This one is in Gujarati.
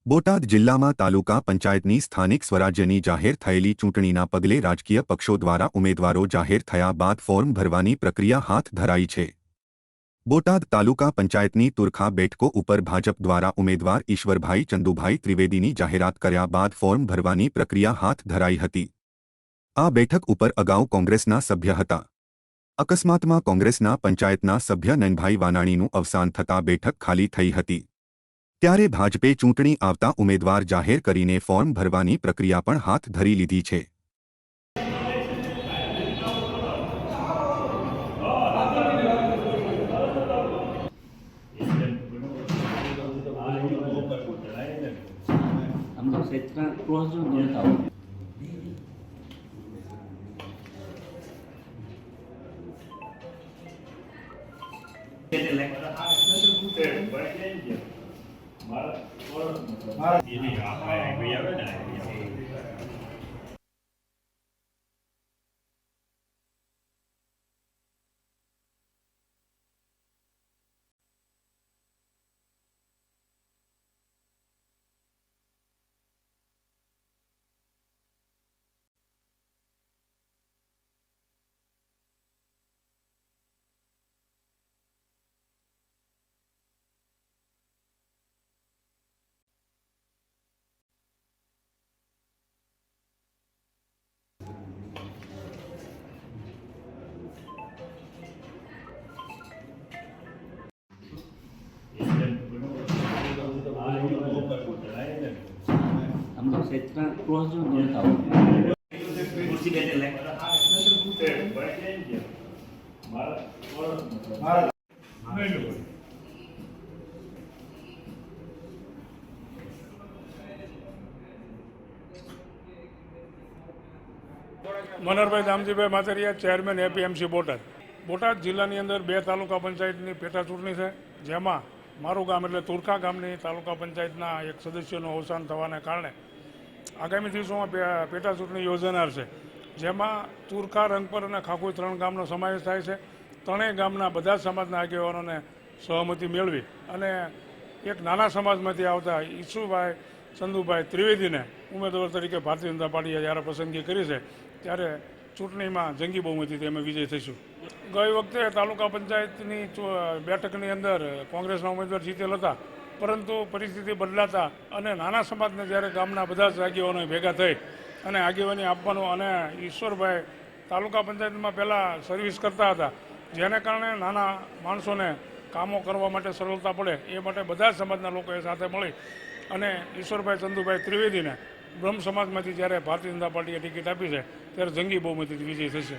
બોટાદ જિલ્લામાં તાલુકા પંચાયતની સ્થાનિક સ્વરાજ્યની જાહેર થયેલી ચૂંટણીના પગલે રાજકીય પક્ષો દ્વારા ઉમેદવારો જાહેર થયા બાદ ફોર્મ ભરવાની પ્રક્રિયા હાથ ધરાઈ છે। બોટાદ તાલુકા પંચાયતની તુરખા બેઠકો ઉપર ભાજપ દ્વારા ઉમેદવાર ઈશ્વરભાઈ ચંદુભાઈ ત્રિવેદીની જાહેરાત કર્યા બાદ ફોર્મ ભરવાની પ્રક્રિયા હાથ ધરાઈ હતી। આ બેઠક ઉપર અગાઉ કોંગ્રેસના સભ્ય હતા। અકસ્માતમાં કોંગ્રેસના પંચાયતના સભ્ય નનભાઈ વાનાણીનું અવસાન થતાં બેઠક ખાલી થઈ હતી। ત્યારે ભાજપે ચૂંટણી આવતા ઉમેદવાર જાહેર કરીને ફોર્મ ભરવાની પ્રક્રિયા પણ હાથ ધરી લીધી છે। Manoharbhai Damjibhai Matariya chairman APMC Botad. बोटाद जिल्लाની અંદર બે તાલુકા પંચાયતની પેટા ચૂંટણી છે, જેમાં મારું ગામ એટલે તુરખા ગામની તાલુકા પંચાયતના એક સદસ્યનું અવસાન થવાને કારણે આગામી દિવસોમાં પેટા ચૂંટણી યોજાનાર છે, જેમાં તુરખા, રંગપર અને ખાખુઈ 3 ગામનો સમાવેશ થાય છે। ત્રણેય ગામના બધા સમાજના આગેવાનોને સહમતિ મેળવી અને એક નાના સમાજમાંથી આવતા ઈશુભાઈ ચંદુભાઈ ત્રિવેદીને ઉમેદવાર તરીકે ભારતીય જનતા પાર્ટીએ જ્યારે પસંદગી કરી છે, ત્યારે ચૂંટણીમાં જંગી બહુમતીથી અમે વિજય થઈશું। ગઈ વખતે તાલુકા પંચાયતની બેઠકની અંદર કોંગ્રેસના ઉમેદવાર જીતેલ હતા, પરંતુ પરિસ્થિતિ બદલાતા અને નાના સમાજને જ્યારે ગામના બધા જ આગેવાનો ભેગા થઈ અને આગેવાની આપવાનું, અને ઈશ્વરભાઈ તાલુકા પંચાયતમાં પહેલાં સર્વિસ કરતા હતા, જેને કારણે નાના માણસોને કામો કરવા માટે સરળતા પડે એ માટે બધા જ સમાજના લોકોએ સાથે મળી અને ઈશ્વરભાઈ ચંદુભાઈ ત્રિવેદીને બ્રહ્મ સમાજમાંથી જ્યારે ભારતીય જનતા પાર્ટીએ ટિકિટ આપી છે, ત્યારે જંગી બહુમતીથી વિજય થશે।